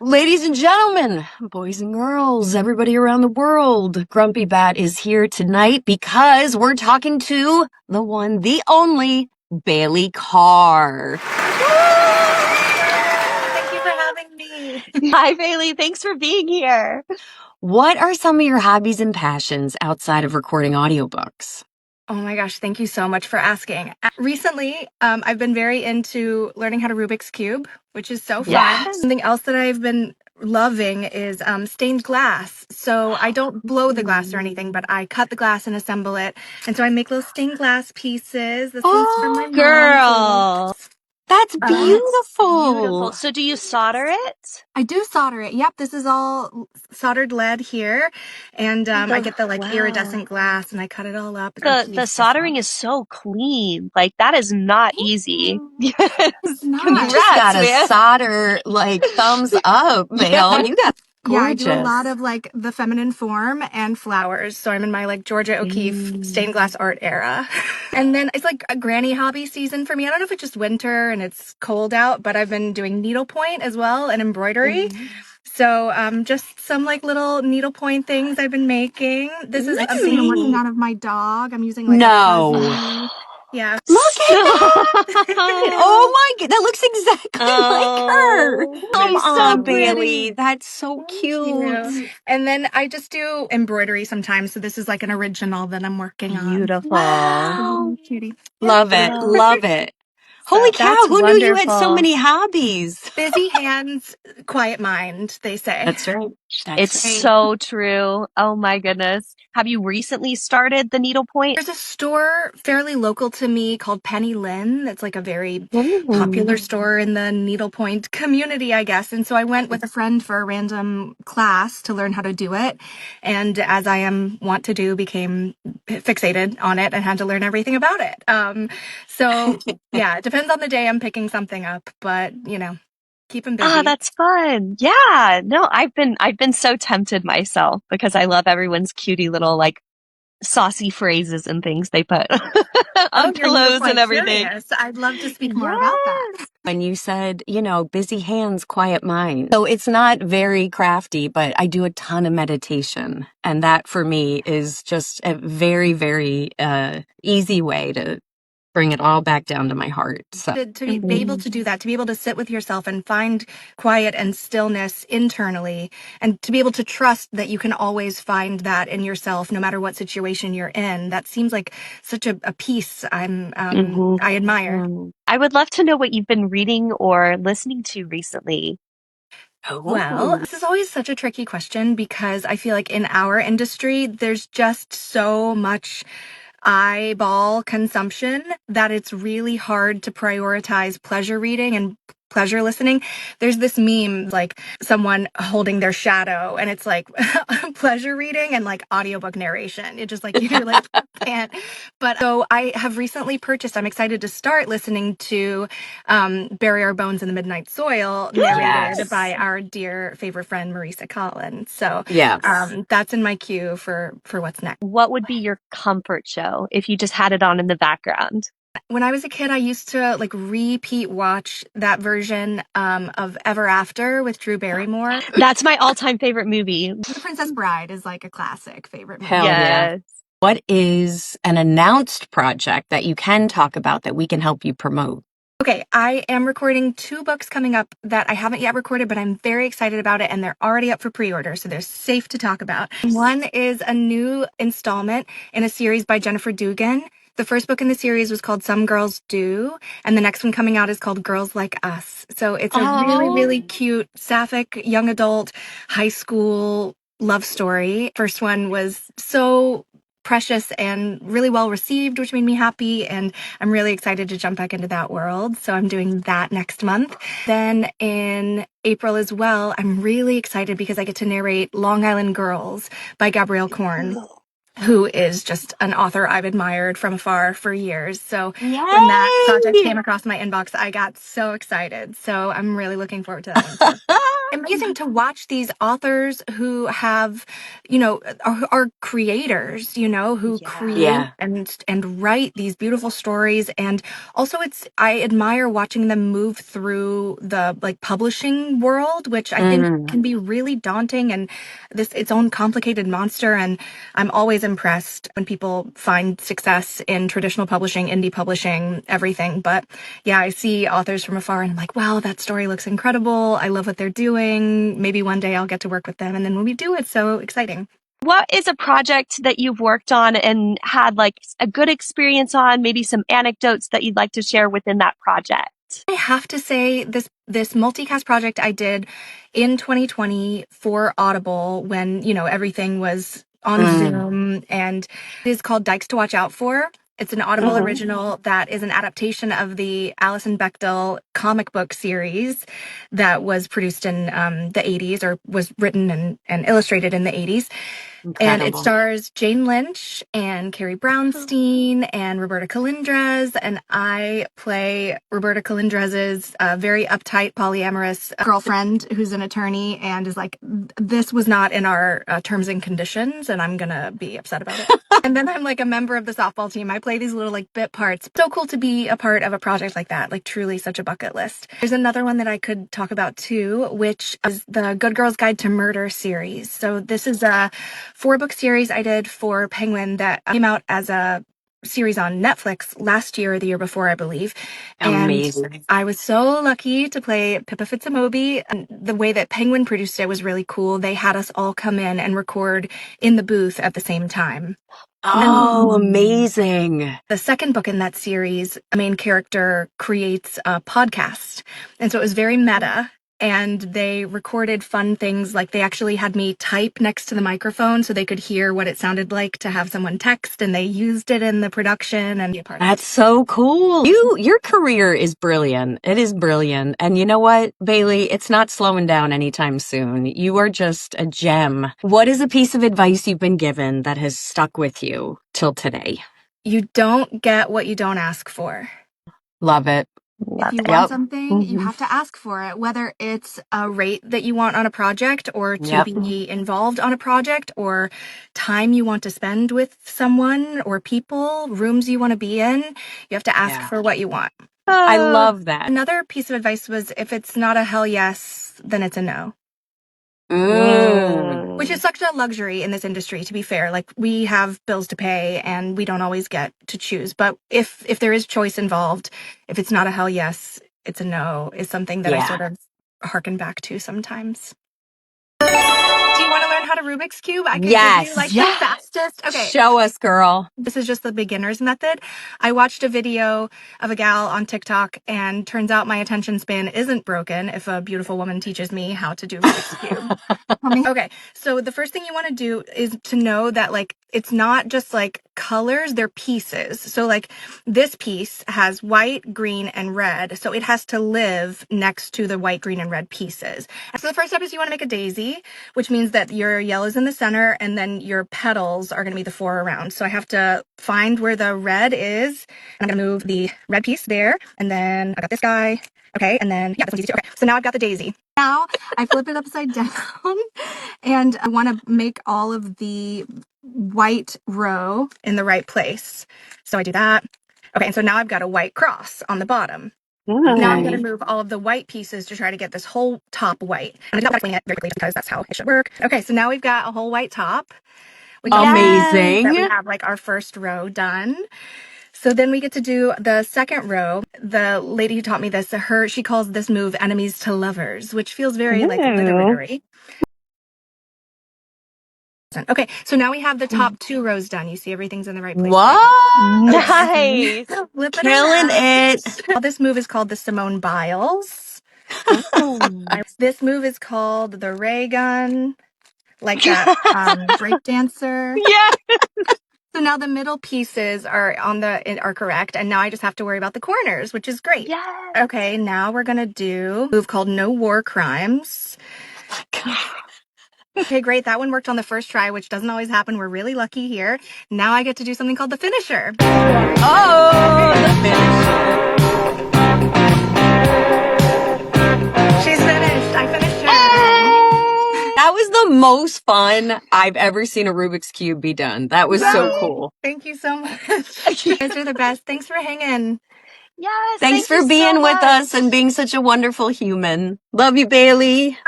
Ladies and gentlemen, boys and girls, everybody around the world, Grumpy Bat is here tonight because we're talking to the one, the only, Bailey Carr. Thank you for having me. Hi, Bailey. Thanks for being here. What are some of your hobbies and passions outside of recording audiobooks? Oh my gosh, thank you so much for asking. Recently, I've been very into learning how to Rubik's Cube, which is so fun. Yes. Something else that I've been loving is stained glass. So I don't blow the glass or anything, but I cut the glass and assemble it. And so I make little stained glass pieces. This one's from my mom. Girl. That's It's beautiful. Beautiful. So do you solder it? I do solder it. Yep, this is all soldered lead here. And I get the iridescent glass and I cut it all up. The soldering is so clean. Like, that is not easy. Yes. It's not. You just got a man. solder, thumbs up, Bail. You got gorgeous. Yeah, I do a lot of the feminine form and flowers. So I'm in my Georgia O'Keeffe stained glass art era. And then it's a granny hobby season for me. I don't know if it's just winter and it's cold out, but I've been doing needlepoint as well and embroidery. So just some little needlepoint things I've been making. This is something I'm working out of my dog. I'm using No. Yeah. Look at that! Oh my god, that looks exactly like her. Come on, Bailey. That's so cute. And then I just do embroidery sometimes. So this is an original that I'm working on. Beautiful. Wow. Cutie. Love it. Love it. Holy cow, who knew you had so many hobbies? Busy hands, quiet mind, they say. That's right. It's so true. Oh my goodness. Have you recently started the needlepoint? There's a store fairly local to me called Penny Lynn. That's a very popular store in the needlepoint community, I guess. And so I went with a friend for a random class to learn how to do it. And as I want to do, became fixated on it and had to learn everything about it. So yeah, it depends on the day I'm picking something up, but keep them busy. Ah, that's fun. Yeah. No, I've been so tempted myself because I love everyone's cutie little saucy phrases and things they put on pillows and everything. Curious. I'd love to speak more about that. When you said, busy hands, quiet mind. So it's not very crafty, but I do a ton of meditation. And that for me is just a very, very easy way to bring it all back down to my heart. So to be able to do that, to be able to sit with yourself and find quiet and stillness internally, and to be able to trust that you can always find that in yourself, no matter what situation you're in. That seems like such a peace I admire. I would love to know what you've been reading or listening to recently. Well, this is always such a tricky question because I feel like in our industry, there's just so much eyeball consumption that it's really hard to prioritize pleasure reading and pleasure listening. There's this meme, someone holding their shadow, and it's pleasure reading and audiobook narration. It just you can't. But so I have recently purchased, I'm excited to start listening to Bury Our Bones in the Midnight Soil, narrated by our dear favorite friend, Marisa Collins. So that's in my queue for what's next. What would be your comfort show if you just had it on in the background? When I was a kid, I used to repeat watch that version of Ever After with Drew Barrymore. That's my all-time favorite movie. The Princess Bride is a classic favorite movie. Hell yeah. What is an announced project that you can talk about that we can help you promote? Okay, I am recording 2 books coming up that I haven't yet recorded, but I'm very excited about it, and they're already up for pre-order, so they're safe to talk about. One is a new installment in a series by Jennifer Dugan. The first book in the series was called Some Girls Do, and the next one coming out is called Girls Like Us. So it's a really, really cute, sapphic, young adult, high school love story. First one was so precious and really well received, which made me happy, and I'm really excited to jump back into that world. So I'm doing that next month. Then in April as well, I'm really excited because I get to narrate Long Island Girls by Gabrielle Korn, who is just an author I've admired from afar for years. So when that project came across my inbox, I got so excited. So I'm really looking forward to that one too. amazing to watch these authors who have, are creators, who create Yeah. and write these beautiful stories. And also I admire watching them move through the like publishing world, which I think can be really daunting and its own complicated monster. And I'm always impressed when people find success in traditional publishing, indie publishing, everything. But yeah, I see authors from afar and I'm like, wow, that story looks incredible. I love what they're doing. Maybe one day I'll get to work with them. And then when we do, it's so exciting. What is a project that you've worked on and had like a good experience on, maybe some anecdotes that you'd like to share within that project? I have to say this multicast project I did in 2020 for Audible when, everything was on Zoom, and it is called Dykes to Watch Out For. It's an Audible original that is an adaptation of the Alison Bechdel comic book series that was produced in the 80s, or was written and illustrated in the 80s. Incredible. And it stars Jane Lynch and Carrie Brownstein and Roberta Colindrez. And I play Roberta Colindrez's very uptight, polyamorous girlfriend who's an attorney and is like, this was not in our terms and conditions, and I'm going to be upset about it. And then I'm like a member of the softball team. I play these little like bit parts. So cool to be a part of a project like that. Like truly such a bucket list. There's another one that I could talk about too, which is the Good Girl's Guide to Murder series. So this is a 4-book series I did for Penguin that came out as a series on Netflix last year or the year before, I believe. Amazing. And I was so lucky to play Pippa Fitzmoby. And the way that Penguin produced it was really cool. They had us all come in and record in the booth at the same time. Oh, amazing. The second book in that series, a main character creates a podcast. And so it was very meta. And they recorded fun things, like they actually had me type next to the microphone so they could hear what it sounded like to have someone text, and they used it in the production and be a part of it. That's so cool. Your career is brilliant. It is brilliant. And you know what, Bailey? It's not slowing down anytime soon. You are just a gem. What is a piece of advice you've been given that has stuck with you till today? You don't get what you don't ask for. Love it. If you want something, you have to ask for it, whether it's a rate that you want on a project, or to be involved on a project, or time you want to spend with someone or people, rooms you want to be in. You have to ask for what you want. I love that. Another piece of advice was, if it's not a hell yes, then it's a no. Which is such a luxury in this industry, to be fair. Like, we have bills to pay and we don't always get to choose. But if there is choice involved, if it's not a hell yes, it's a no, is something that I sort of harken back to sometimes. Do you want to learn how to Rubik's Cube? I can give you like the fastest. Okay. Show us, girl. This is just the beginner's method. I watched a video of a gal on TikTok, and turns out my attention span isn't broken if a beautiful woman teaches me how to do Rubik's Cube. Okay, so the first thing you want to do is to know that, like, it's not just like colors, they're pieces. So like this piece has white, green, and red. So it has to live next to the white, green, and red pieces. So the first step is you want to make a daisy, which means that your yellow's in the center and then your petals are going to be the 4 around. So I have to find where the red is. I'm going to move the red piece there. And then I got this guy. Okay, and then, yeah, this one's easy too. Okay, so now I've got the daisy. Now I flip it upside down and I want to make all of the white row in the right place. So I do that. Okay, and so now I've got a white cross on the bottom. Now I'm going to move all of the white pieces to try to get this whole top white. And I'm going to explain it very quickly because that's how it should work. Okay, so now we've got a whole white top. Amazing. That we have like our first row done. So then we get to do the second row. The lady who taught me this, she calls this move enemies to lovers, which feels very like literary. Okay, so now we have the top 2 rows done. You see everything's in the right place. What? Nice. Killing it. This move is called the Simone Biles. This move is called the ray gun, like that break dancer. Yeah. So now the middle pieces are correct, and now I just have to worry about the corners, which is great. Yes. Okay, now we're gonna do a move called No War Crimes. Okay, great. That one worked on the first try, which doesn't always happen. We're really lucky here. Now I get to do something called the finisher. Oh, the finisher. She's finished. I finished her. most fun I've ever seen a Rubik's Cube be done. That was so Yay. cool. Thank you so much. You guys are the best. Thanks for hanging. Yes. Thanks thank for you being so with us much. and being such a wonderful human. Love you, Bailey.